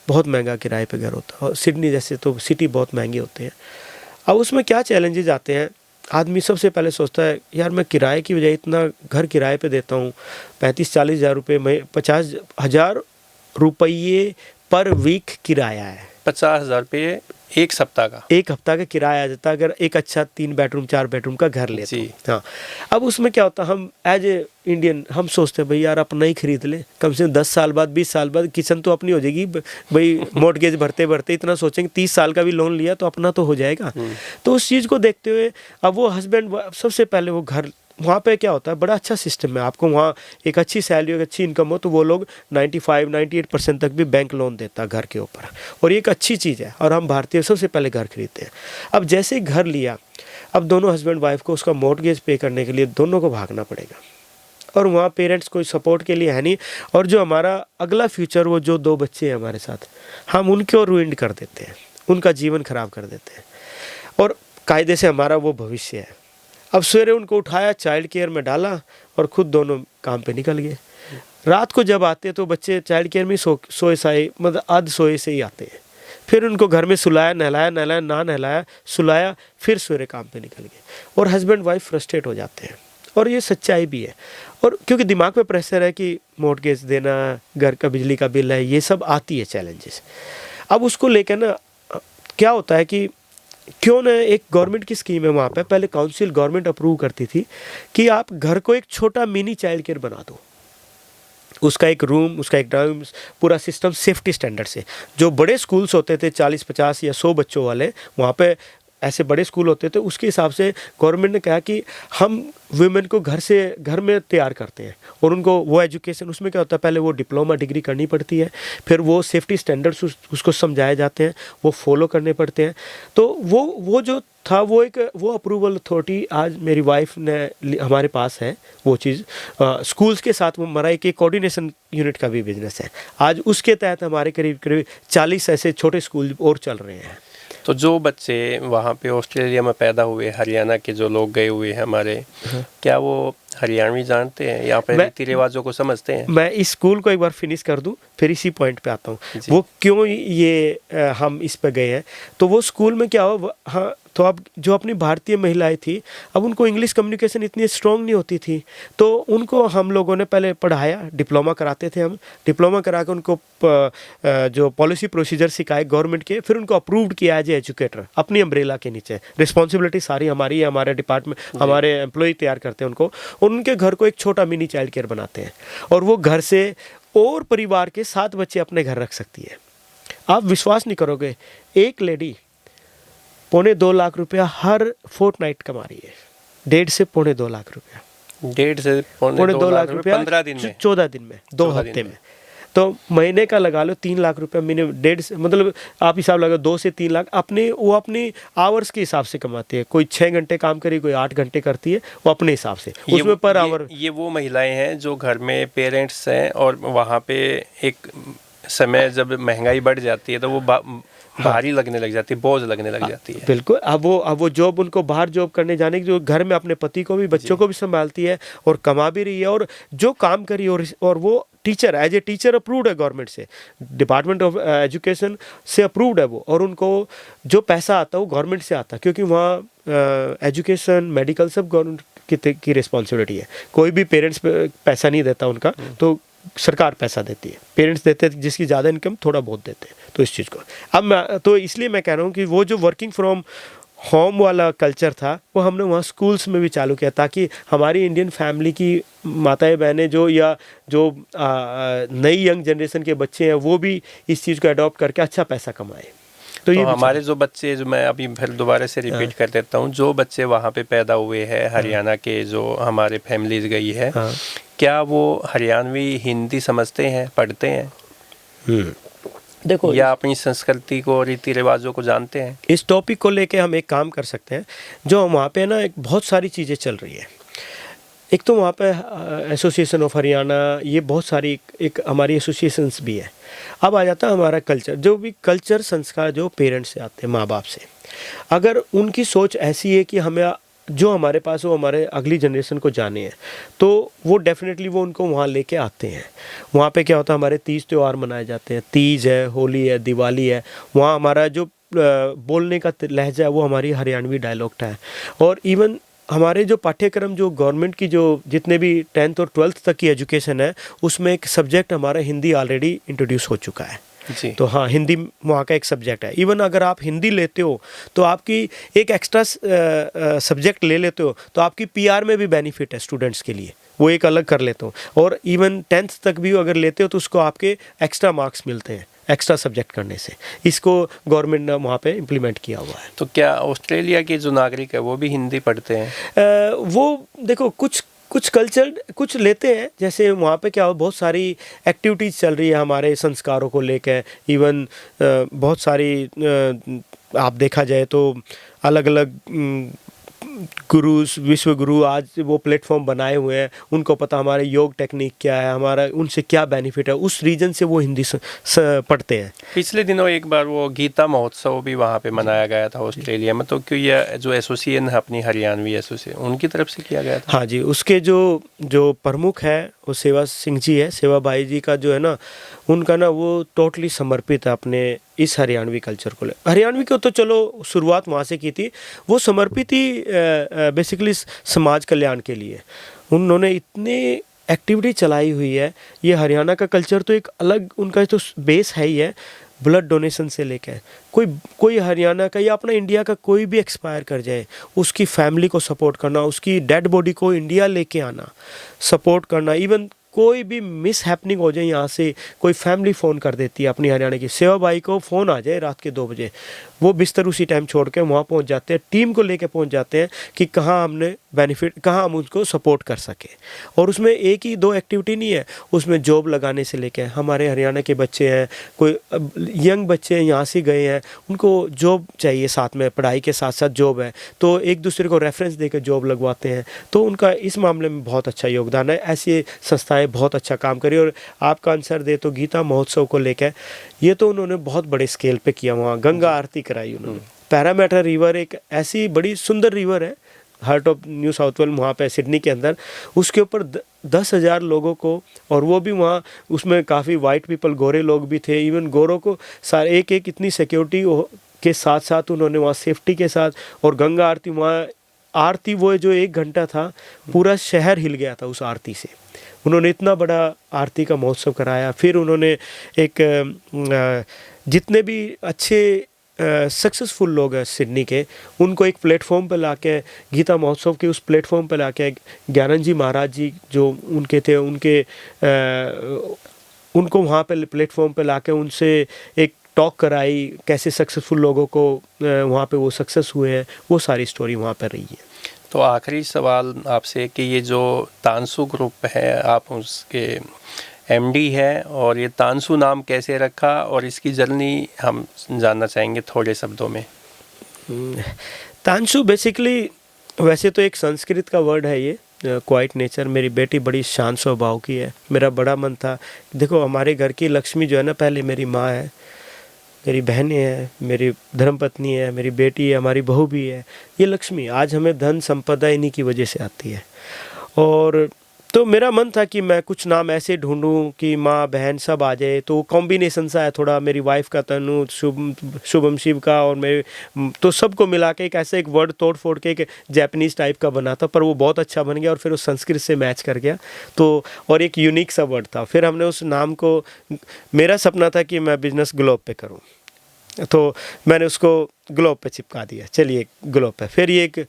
बहुत महंगा किराए पे घर होता है, और सिडनी जैसे तो सिटी बहुत महंगे होते हैं। अब उसमें क्या चैलेंजेस आते हैं, आदमी सबसे पहले सोचता है यार मैं किराए की वजह इतना घर किराए पे देता हूँ, 35-40 हज़ार रुपये, 50 हज़ार रुपये पर वीक किराया है, 50,000 रुपये एक सप्ताह का, एक हफ्ता का किराया आ जाता है अगर एक अच्छा 3 बेडरूम 4 बेडरूम का घर लेते हैं। हाँ, अब उसमें क्या होता है, हम एज ए इंडियन हम सोचते हैं भाई यार अपना ही खरीद ले, कम से कम 10 साल बाद 20 साल बाद किचन तो अपनी हो जाएगी भाई, मॉर्टगेज भरते भरते इतना सोचेंगे 30 साल का भी लोन लिया तो अपना तो हो जाएगा। तो उस चीज़ को देखते हुए अब वो हस्बैंड सबसे पहले वो घर, वहाँ पे क्या होता है बड़ा अच्छा सिस्टम है, आपको वहाँ एक अच्छी सैलरी, एक अच्छी इनकम हो तो वो लोग 95-98% तक भी बैंक लोन देता है घर के ऊपर, और ये एक अच्छी चीज़ है। और हम भारतीय सबसे पहले घर खरीदते हैं। अब जैसे ही घर लिया, अब दोनों हस्बैंड वाइफ को उसका मॉर्टगेज पे करने के लिए दोनों को भागना पड़ेगा, और वहाँ पेरेंट्स कोई सपोर्ट के लिए है नहीं, और जो हमारा अगला फ्यूचर, वो जो 2 बच्चे हैं हमारे साथ, हम उनको रूइंड कर देते हैं, उनका जीवन खराब कर देते हैं, और कायदे से हमारा वो भविष्य है। अब सवेरे उनको उठाया, चाइल्ड केयर में डाला और खुद दोनों काम पे निकल गए। रात को जब आते तो बच्चे चाइल्ड केयर में सोए साए, मतलब आध सोए से ही आते हैं। फिर उनको घर में सुलाया, नहलाया, ना नहलाया, सुलाया, फिर सवेरे काम पे निकल गए, और हस्बैंड वाइफ फ्रस्ट्रेट हो जाते हैं। और ये सच्चाई भी है, और क्योंकि दिमाग पे प्रेशर है कि मॉर्टगेज देना, घर का बिजली का बिल है, ये सब आती है चैलेंजेस। अब उसको लेकर ना क्या होता है कि क्यों ना एक गवर्नमेंट की स्कीम है वहाँ पे, पहले काउंसिल गवर्नमेंट अप्रूव करती थी कि आप घर को एक छोटा मिनी चाइल्ड केयर बना दो, उसका एक रूम, उसका एक ड्राइंग, पूरा सिस्टम सेफ्टी स्टैंडर्ड से। जो बड़े स्कूल्स होते थे 40-50 या 100 बच्चों वाले, वहाँ पे ऐसे बड़े स्कूल होते थे, उसके हिसाब से गवर्नमेंट ने कहा कि हम वुमेन को घर में तैयार करते हैं, और उनको वो एजुकेशन, उसमें क्या होता है पहले वो डिप्लोमा डिग्री करनी पड़ती है, फिर वो सेफ्टी स्टैंडर्ड्स उसको समझाए जाते हैं, वो फॉलो करने पड़ते हैं। तो वो जो था वो अप्रूवल अथॉरिटी आज मेरी वाइफ ने हमारे पास है वो चीज़। स्कूल्स के साथ वो हमारा एक कोऑर्डिनेशन यूनिट का भी बिजनेस है आज, उसके तहत हमारे करीब 40 ऐसे छोटे स्कूल और चल रहे हैं। तो जो बच्चे वहाँ पे ऑस्ट्रेलिया में पैदा हुए, हरियाणा के जो लोग गए हुए हैं हमारे, क्या वो हरियाणवी जानते हैं या फिर रीति रिवाजों को समझते हैं? मैं इस स्कूल को एक बार फिनिश कर दूं, फिर इसी पॉइंट पे आता हूँ वो क्यों ये हम इस पे गए हैं। तो वो स्कूल में क्या हो, हाँ, तो अब जो अपनी भारतीय महिलाएं थी, अब उनको इंग्लिश कम्युनिकेशन इतनी स्ट्रॉन्ग नहीं होती थी, तो उनको हम लोगों ने पहले पढ़ाया, डिप्लोमा कराते थे हम, डिप्लोमा करा के उनको जो पॉलिसी प्रोसीजर सिखाए गवर्नमेंट के, फिर उनको अप्रूव्ड किया एज एजुकेटर अपनी अम्ब्रेला के नीचे। रिस्पॉन्सिबिलिटी सारी हमारी है, हमारे डिपार्टमेंट, हमारे एम्प्लॉय तैयार करते हैं उनको, उनके घर को एक छोटा मिनी चाइल्ड केयर बनाते हैं, और वो घर से और परिवार के 7 बच्चे अपने घर रख सकती है। आप विश्वास नहीं करोगे, एक लेडी 2.25 लाख रुपया हर फोर्टनाइट कमा रही है, 1.5 से 2.25 लाख रुपया, 1.5 से 2.25 लाख रुपया 15 दिन में, 14 दिन में, 2 हफ्ते में। तो महीने का लगा लो 3 लाख रुपया मिनिमम, 1.5 से, मतलब आप हिसाब लगा 2 से 3 लाख वो अपनी आवर्स के हिसाब से कमाती है। कोई 6 घंटे काम करी, कोई 8 घंटे करती है, वो अपने हिसाब से उसमें पर आवर। ये वो महिलाएं हैं जो घर में पेरेंट्स हैं, और वहाँ पे एक समय जब महंगाई बढ़ जाती है तो वो भारी लगने लग जाती है, बोझ लगने लग जाती है। बिल्कुल। अब वो जॉब, उनको बाहर जॉब करने जाने की, जो घर में अपने पति को भी बच्चों को भी संभालती है और कमा भी रही है, और जो काम करी, और वो teacher, as a teacher approved है गवर्नमेंट से, डिपार्टमेंट ऑफ एजुकेशन से अप्रूव्ड है वो, और उनको जो पैसा आता है वो गवर्नमेंट से आता है, क्योंकि वहाँ एजुकेशन, मेडिकल सब गवर्नमेंट की रिस्पॉन्सिबिलिटी है। कोई भी पेरेंट्स पैसा नहीं देता उनका, तो सरकार पैसा देती है। पेरेंट्स देते हैं, जिसकी ज़्यादा इनकम थोड़ा बहुत देते हैं, तो इस चीज़ को तो इसलिए मैं कह रहा हूँ कि वो जो वर्किंग फ्रॉम होम वाला कल्चर था, वो हमने वहाँ स्कूल्स में भी चालू किया, ताकि हमारी इंडियन फैमिली की माताएं बहनें जो नई यंग जनरेशन के बच्चे हैं, वो भी इस चीज़ को अडॉप्ट करके अच्छा पैसा कमाएं। तो ये हमारे जो बच्चे, जो मैं अभी फिर दोबारा से रिपीट कर देता हूँ, जो बच्चे वहाँ पे पैदा हुए हैं हरियाणा के, जो हमारे फैमिलीज गई है, क्या वो हरियाणवी हिंदी समझते हैं, पढ़ते हैं? देखो, या अपनी संस्कृति को, रीति रिवाजों को जानते हैं? इस टॉपिक को लेके हम एक काम कर सकते हैं। जो वहाँ पे ना, एक बहुत सारी चीज़ें चल रही है। एक तो वहाँ पे एसोसिएशन ऑफ हरियाणा, ये बहुत सारी एक हमारी एसोसिएशंस भी है। अब आ जाता है हमारा कल्चर, जो भी कल्चर संस्कार जो पेरेंट्स से आते हैं, माँ बाप से, अगर उनकी सोच ऐसी है कि हमें जो हमारे पास वो हमारे अगली जनरेशन को जाने हैं, तो वो डेफिनेटली वो उनको वहाँ लेके आते हैं। वहाँ पे क्या होता है, हमारे तीज त्यौहार मनाए जाते हैं, तीज है, होली है, दिवाली है। वहाँ हमारा जो बोलने का लहजा है वो हमारी हरियाणवी डायलॉक्ट है। और इवन हमारे जो पाठ्यक्रम, जो गवर्नमेंट की जो जितने भी 10th और 12th तक की एजुकेशन है, उसमें एक सब्जेक्ट हमारा हिंदी ऑलरेडी इंट्रोड्यूस हो चुका है जी। तो हाँ, हिंदी वहाँ का एक सब्जेक्ट है। इवन अगर आप हिंदी लेते हो तो आपकी एक एक्स्ट्रा सब्जेक्ट ले लेते हो, तो आपकी पीआर में भी बेनिफिट है स्टूडेंट्स के लिए, वो एक अलग कर लेते हो। और इवन 10th तक भी अगर लेते हो तो उसको आपके एक्स्ट्रा मार्क्स मिलते हैं एक्स्ट्रा सब्जेक्ट करने से। इसको गवर्नमेंट ने वहाँ पे इम्प्लीमेंट किया हुआ है। तो क्या ऑस्ट्रेलिया के जो नागरिक है वो भी हिंदी पढ़ते हैं? वो देखो, कुछ कल्चर कुछ लेते हैं। जैसे वहाँ पे क्या हो, बहुत सारी एक्टिविटीज़ चल रही है हमारे संस्कारों को लेकर। इवन बहुत सारी आप देखा जाए तो अलग अलग गुरुज, विश्व गुरु आज वो प्लेटफॉर्म बनाए हुए हैं। उनको पता हमारे योग टेक्निक क्या है, हमारा उनसे क्या बेनिफिट है, उस रीजन से वो हिंदी पढ़ते हैं। पिछले दिनों एक बार वो गीता महोत्सव भी वहाँ पे मनाया गया था ऑस्ट्रेलिया में, तो क्यों ये जो एसोसिएशन है अपनी हरियाणवी एसोसिएशन, उनकी तरफ से किया गया था? हाँ जी, उसके जो प्रमुख है वो सेवा सिंह जी है। सेवा बाई जी का जो है ना, उनका ना वो टोटली समर्पित है अपने इस हरियाणवी कल्चर को ले। हरियाणवी को तो चलो शुरुआत वहाँ से की थी, वो समर्पित ही बेसिकली समाज कल्याण के लिए। उन्होंने इतनी एक्टिविटी चलाई हुई है। ये हरियाणा का कल्चर तो एक अलग उनका तो बेस है ही है। ब्लड डोनेशन से लेकर कोई हरियाणा का या अपना इंडिया का कोई भी एक्सपायर कर जाए, उसकी फैमिली को सपोर्ट करना, उसकी डेड बॉडी को इंडिया लेके आना, सपोर्ट करना। इवन कोई भी मिस हैपनिंग हो जाए, यहाँ से कोई फैमिली फ़ोन कर देती है अपनी हरियाणा की, सेवा बाई को फ़ोन आ जाए रात के 2 बजे, वो बिस्तर उसी टाइम छोड़ के वहाँ पहुँच जाते हैं, टीम को लेके पहुँच जाते हैं कि कहाँ हमने बेनिफिट, कहाँ हम उसको सपोर्ट कर सके। और उसमें एक ही 2 एक्टिविटी नहीं है, उसमें जॉब लगाने से लेके, हमारे हरियाणा के बच्चे हैं, कोई यंग बच्चे हैं यहाँ से गए हैं, उनको जॉब चाहिए, साथ में पढ़ाई के साथ साथ जॉब है, तो एक दूसरे को रेफरेंस देकर जॉब लगवाते हैं। तो उनका इस मामले में बहुत अच्छा योगदान है। ऐसी संस्थाएँ बहुत अच्छा काम करी। और आपका आंसर दे तो गीता महोत्सव को लेकर, ये तो उन्होंने बहुत बड़े स्केल पे किया। वहाँ गंगा आरती कराई उन्होंने। पैरामीटर रिवर एक ऐसी बड़ी सुंदर रिवर है, heart of New South Wales वहाँ पे सिडनी के अंदर, उसके ऊपर 10,000 लोगों को, और वो भी वहाँ उसमें काफ़ी वाइट पीपल, गोरे लोग भी थे। इवन गोरों को सारे एक इतनी सिक्योरिटी के साथ साथ उन्होंने वहाँ सेफ्टी के साथ, और गंगा आरती वहाँ आरती वो जो 1 घंटा था, पूरा शहर हिल गया था उस आरती से। उन्होंने इतना बड़ा आरती का महोत्सव कराया। फिर उन्होंने एक जितने भी अच्छे सक्सेसफुल लोग हैं सिडनी के, उनको एक प्लेटफॉर्म पर लाके, गीता महोत्सव के उस प्लेटफॉर्म पर लाके, ज्ञानंद जी महाराज जी जो उनके थे, उनको वहाँ पे प्लेटफॉर्म पे लाके उनसे एक टॉक कराई, कैसे सक्सेसफुल लोगों को वहाँ पे वो सक्सेस हुए हैं, वो सारी स्टोरी वहाँ पर रही है। तो आखिरी सवाल आपसे कि ये जो तानसू ग्रुप है, आप उसके एमडी है, और ये तानसू नाम कैसे रखा, और इसकी जर्नी हम जानना चाहेंगे थोड़े शब्दों में। तानसू बेसिकली वैसे तो एक संस्कृत का वर्ड है, ये क्वाइट नेचर। मेरी बेटी बड़ी शांत स्वभाव की है। मेरा बड़ा मन था, देखो हमारे घर की लक्ष्मी जो है ना, पहले मेरी माँ है, मेरी बहनें हैं, मेरी धर्मपत्नी है, मेरी बेटी है, हमारी बहू भी है। ये लक्ष्मी आज हमें धन संपदा इन्हीं की वजह से आती है। और तो मेरा मन था कि मैं कुछ नाम ऐसे ढूंढूं कि माँ बहन सब आ जाए, तो कॉम्बिनेशन सा है थोड़ा, मेरी वाइफ का तनु, शुभम शिव का, और मेरे तो सबको मिला के एक ऐसा एक वर्ड तोड़ फोड़ के एक जापानीज़ टाइप का बना था, पर वो बहुत अच्छा बन गया और फिर वो संस्कृत से मैच कर गया। तो और एक यूनिक सा वर्ड था। फिर हमने उस नाम को, मेरा सपना था कि मैं बिजनेस ग्लोब पे करूँ, तो मैंने उसको ग्लोब पे चिपका दिया, चलिए ग्लोब पे। फिर ये एक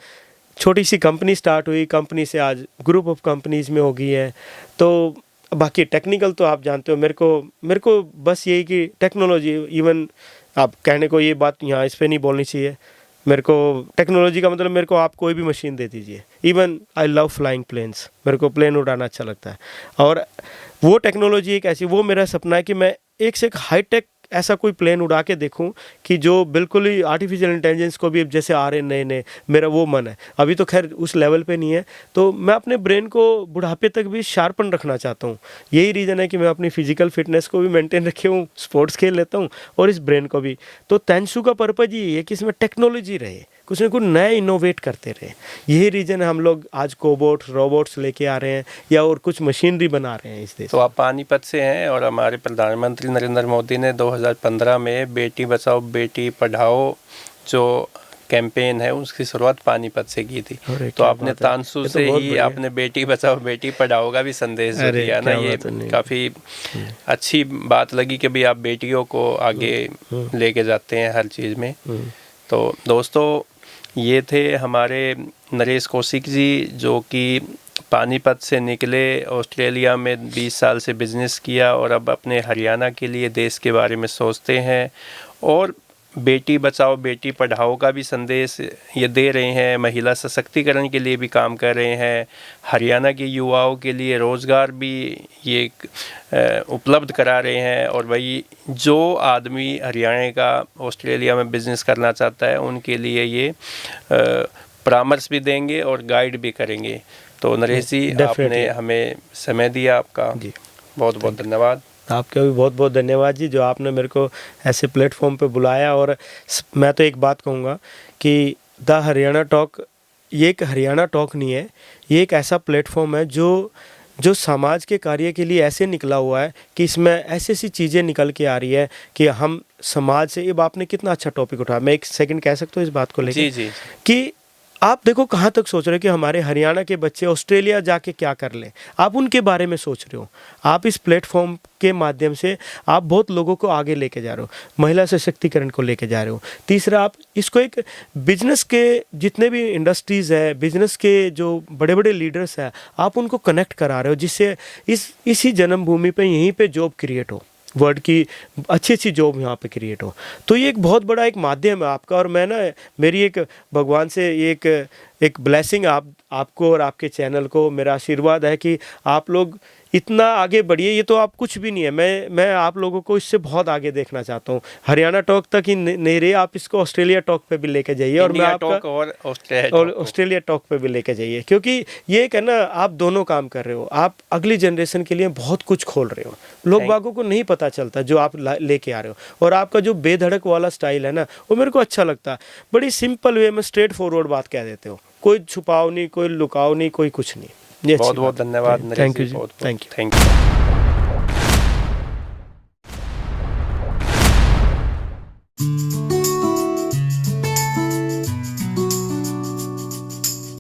छोटी सी कंपनी स्टार्ट हुई, कंपनी से आज ग्रुप ऑफ कंपनीज़ में हो गई है। तो बाकी टेक्निकल तो आप जानते हो, मेरे को बस यही कि टेक्नोलॉजी, इवन आप कहने को ये बात यहाँ इस पर नहीं बोलनी चाहिए, मेरे को टेक्नोलॉजी का मतलब मेरे को आप कोई भी मशीन दे दीजिए। Even I love flying planes, मेरे को प्लेन उड़ाना अच्छा लगता है। और वो टेक्नोलॉजी एक ऐसी, वो मेरा सपना है कि मैं एक से एक हाईटेक ऐसा कोई प्लेन उड़ा के देखूं कि जो बिल्कुल ही आर्टिफिशियल इंटेलिजेंस को भी जैसे आ रहे नए नए, मेरा वो मन है। अभी तो खैर उस लेवल पे नहीं है, तो मैं अपने ब्रेन को बुढ़ापे तक भी शार्पन रखना चाहता हूँ। यही रीज़न है कि मैं अपनी फिजिकल फिटनेस को भी मेंटेन रखे हूँ, स्पोर्ट्स खेल लेता हूँ और इस ब्रेन को भी। तो तेंसु का पर्पज़ यही है कि इसमें टेक्नोलॉजी रहे, कुछ ना कुछ नया इनोवेट करते रहे। यही रीज़न है हम लोग आज कोबोट्स रोबोट्स लेके आ रहे हैं या और कुछ मशीनरी बना रहे हैं इस देश। तो आप पानीपत से हैं और हमारे प्रधानमंत्री नरेंद्र मोदी ने 2015 में बेटी बचाओ बेटी पढ़ाओ जो कैंपेन है उसकी शुरुआत पानीपत से की थी। तो आपने तानसू से ही आपने बेटी बचाओ बेटी पढ़ाओ का भी संदेश दिया ना, ये काफ़ी अच्छी बात लगी कि भाई आप बेटियों को आगे लेके जाते हैं हर चीज़ में। तो दोस्तों, ये थे हमारे नरेश कौशिक जी, जो कि पानीपत से निकले, ऑस्ट्रेलिया में 20 साल से बिज़नेस किया और अब अपने हरियाणा के लिए देश के बारे में सोचते हैं और बेटी बचाओ बेटी पढ़ाओ का भी संदेश ये दे रहे हैं। महिला सशक्तिकरण के लिए भी काम कर रहे हैं, हरियाणा के युवाओं के लिए रोज़गार भी ये उपलब्ध करा रहे हैं। और वही जो आदमी हरियाणा का ऑस्ट्रेलिया में बिज़नेस करना चाहता है उनके लिए ये परामर्श भी देंगे और गाइड भी करेंगे। तो नरेश जी, आपने हमें समय दिया, आपका बहुत बहुत धन्यवाद। आपका भी बहुत बहुत धन्यवाद जी, जो आपने मेरे को ऐसे प्लेटफॉर्म पे बुलाया। और मैं तो एक बात कहूँगा कि द हरियाणा टॉक ये एक हरियाणा टॉक नहीं है, ये एक ऐसा प्लेटफॉर्म है जो समाज के कार्य के लिए ऐसे निकला हुआ है कि इसमें ऐसी ऐसी चीज़ें निकल के आ रही है कि हम समाज से, ये आपने कितना अच्छा टॉपिक उठाया। मैं एक सेकंड कह सकता हूँ इस बात को लेकर जी कि आप देखो कहाँ तक सोच रहे हो कि हमारे हरियाणा के बच्चे ऑस्ट्रेलिया जाके क्या कर लें, आप उनके बारे में सोच रहे हो। आप इस प्लेटफॉर्म के माध्यम से आप बहुत लोगों को आगे लेके जा रहे हो, महिला सशक्तिकरण को लेके जा रहे हो। तीसरा, आप इसको एक बिजनेस के जितने भी इंडस्ट्रीज़ है, बिजनेस के जो बड़े बड़े लीडर्स हैं, आप उनको कनेक्ट करा रहे हो, जिससे इसी जन्मभूमि पे यहीं पे जॉब क्रिएट हो, वर्ड की अच्छी अच्छी जॉब यहाँ पे क्रिएट हो। तो ये एक बहुत बड़ा एक माध्यम है आपका। और मैं ना, मेरी एक भगवान से एक ब्लेसिंग आपको और आपके चैनल को मेरा आशीर्वाद है कि आप लोग इतना आगे बढ़िए। ये तो आप कुछ भी नहीं है, मैं आप लोगों को इससे बहुत आगे देखना चाहता हूँ। हरियाणा टॉक तक ही नहीं रहे, आप इसको ऑस्ट्रेलिया टॉक पे भी लेके जाइए और मैं आपका और ऑस्ट्रेलिया टॉक पे भी लेके जाइए, क्योंकि ये एक है ना, आप दोनों काम कर रहे हो, आप अगली जनरेशन के लिए बहुत कुछ खोल रहे हो। लोग बागों को नहीं पता चलता जो आप लेके आ रहे हो। और आपका जो बेधड़क वाला स्टाइल है ना, वो मेरे को अच्छा लगता है। बड़ी सिंपल वे में स्ट्रेट फॉरवर्ड बात कह देते हो, कोई छुपाव नहीं, कोई लुकाव नहीं, कोई कुछ नहीं। बहुत बहुत धन्यवाद। Thank you.